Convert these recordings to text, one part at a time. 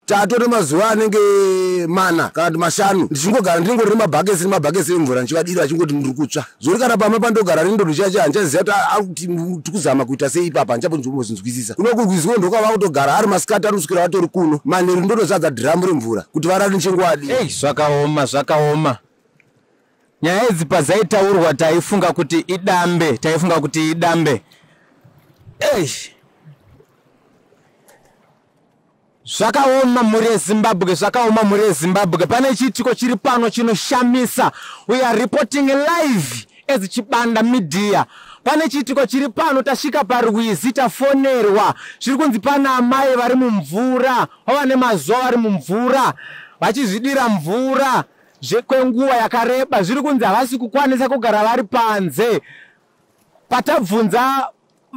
tatore mazuva anenge mana kana kuti mashanu ndichingogara ndingori mabhakesi emvura ndichivadira achingoti ndiri kutsva zvori kana pama pandogara rindori chacho handichaziva kuti tikuzama kuita sei ipapa handichaponzvimbozinzwisisa kuno kurwiziko ndokava kutogara ari masikati anosvikira vatori kuno manheru ndonozadza dhiramu remvura kuti varari nchenguadi zvakaoma nyaya idzi pazaitaurwa taifunga kuti idambe zvakaoma muri yeZimbabwe pane chiitiko chiri pano chinoshamisa. We are reporting live as Chibanda Media. Pane chiitiko chiri pano tasvika paRwizi tafonerwa zviri kunzi pana amai vari mumvura vane mazuva vari mumvura vachizvidira mvura kwenguva yakareba zviri kunzi havasi kukwanisa kugara vari panze. Patabvunza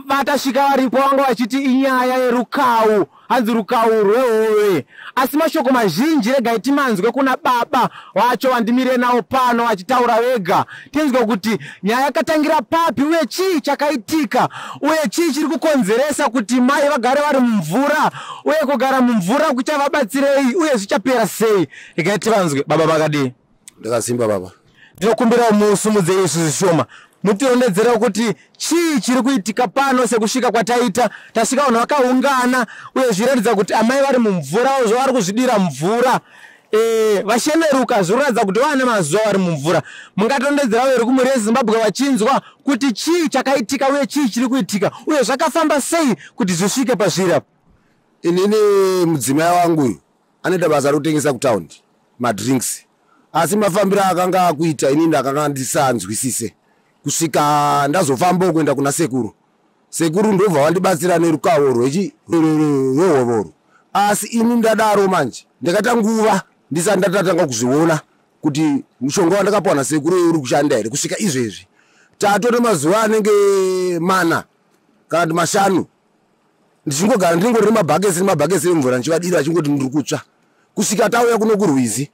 vatasvika varipo vanga vachiti inyaya yerukau, hanzi rukau rwehove, asi mashoko mazhinji regai timanzwe kuna baba wacho vandimire nawo pano vachitaura vega tinzwe kuti nyaya yakatangira papi uye chii chakaitika uye chii chiri kukonzeresa kuti mai vagare vari mumvura uye kugara mumvura kuchavabatsirei uye zvichapera sei. Regai tivanzwe baba vakadii. Ndakasimba baba. Ndinokumbira musumudze izvi zvishoma mutirondedzera kuti chii chiri kuitika pano sekusvika kwataita tasvika vanhu vakaungana uye zviratidza kuti amai vari mumvura vari kuzvidira mvura vasheneruka zvinoratidza kuti vane mazuva vari mumvura. Mungatondedzera veri kumuri yeZimbabwe vachinzwa kuti chii chakaitika uye chii chiri kuitika uye zvakafamba sei kuti zvisvike pazviri apa. Inini mudzimai wangu uyu anoita basa rokutengesa kutaundi madrinks, asi mafambiro akanga akuita inini akanga ndisanzwisise kusvika ndazofamba kuenda kuna sekuru ndobva vandibatsira nerukau rwehovoro. Asi ini ndadaro manje ndakata nguva ndisati ndatatanga kuzviona kuti mushonga wandakapiwa nasekuru uri kushanda here. Kusvika izvezvi tatore mazuva anenge mana kana kuti mashanu ndichingogara ndingori mabhakesi emvura ndichivadira achingoti ndiri kutsva. Kusvika tauya kuno kurwizi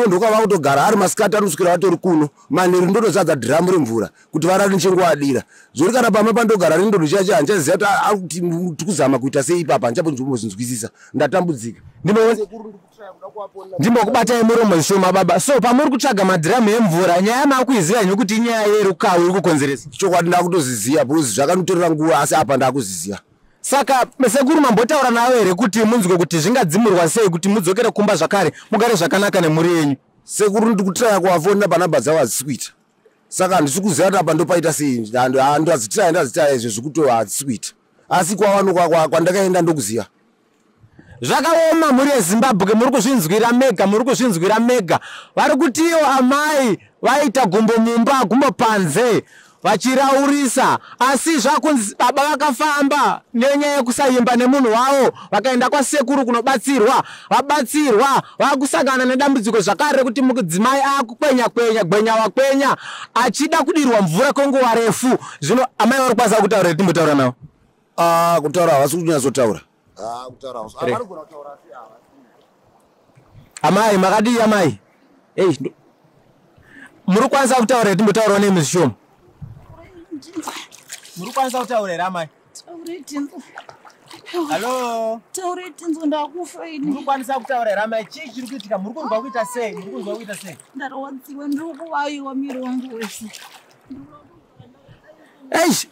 ndokava kutogara ari masikati anosvikira vatori kuno manheru ndonozadza dhiramu remvura kuti varari nchenguadira zvori kana pama pandogara rindori chacho handichaziva kuti tikuzama kuita sei ipapa handichaponzvimbozinzwisisa ndatambudzika. Ndimbokubatai muromo zvishoma baba. So pamuri kutsvaga madhiramu emvura nyaya maakuiziva henyu kuti inyaya yerukau iri kukonzeresa? Chokwadi ndakutoziziva bhozi zvakanotorera nguva asi apa ndakuziziva. Saka sekuru mambotaura navo here kuti munzwe kuti zvingadzimurwa sei kuti mudzokere kumba zvakare mugare zvakanaka nemhuri yenyu? Sekuru ndikutiraya kuvafonera panhamba dzavo hadzisi kuita, saka handisi kuziva kuti apa ndopaita sei. Ndazitira izvo zvekuti hadzisi kuita, asi kwavano kwandakaenda ndokuziva. Zvakaoma muri yeZimbabwe, muri kuzvinzwira mega. Vari kuti ivo amai vaita gumbo mumba gumbo panze vachiraurisa, asi zvakunzi baba vakafamba nenyaya yekusaimba nemunhu wavo vakaenda kwasekuru kunobatsirwa, vabatsirwa vakusangana nedambudziko zvakare kuti mudzimai wakwenya achida kudirwa mvura kwenguva refu. Zvino amai vari kukwanisa kutaura here timbotaura navo? Kutaura havasi kunyatsotaura. Amai makadii amai? Muri kukwanisa kutaura here timbotaurawo nemi zvishoma? Muri kwanisa kutaura here amai? Halo? Muri kwanisa kutaura here amai? Chii chiri kuitika? Muri kunzwa kuita sei? Ndarwadziwa ndiri kuvaviwa miri wangu wese.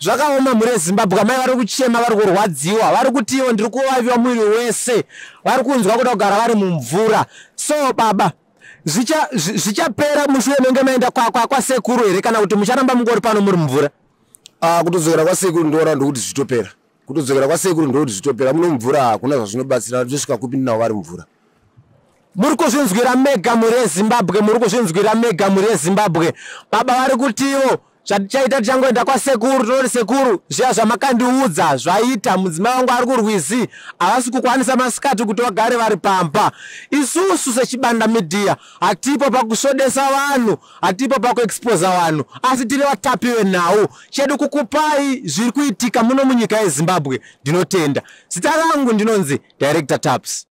Zvakaoma muri yeZimbabwe. Amai vari kuchema, vari kurwadziwa, vari kuti ivo ndiri kuvaviwa mwiri wese, vari kunzwa kuda kugara vari mumvura. So baba, zvichapera mushure menge maenda kwasekuru here kana kuti mucharamba mungori pano muri mumvura? Kutodzokera kwasekuru ndora ndokuti zvitopera. Muno mvura hakuna zvazvinobatsira, ndosvika kupi navo vari mumvura. Muri kuzvinzwira mega muri yeZimbabwe. Baba vari kuti ivo zvatichaita tichangoenda kwasekuru, tinoti sekuru zviya zvamakandiudza zvaita mudzimai wangu ari kurwizi havasi kukwanisa masikati kuti vagare vari pamba. Isusu seChibanda Media hatipo pakusvodesa vanhu, hatipo pakuexposa vanhu, asi tiri vatapi venhau. Chedu kukupai zviri kuitika muno munyika yeZimbabwe. Ndinotenda. Zita rangu ndinonzi Director Taps.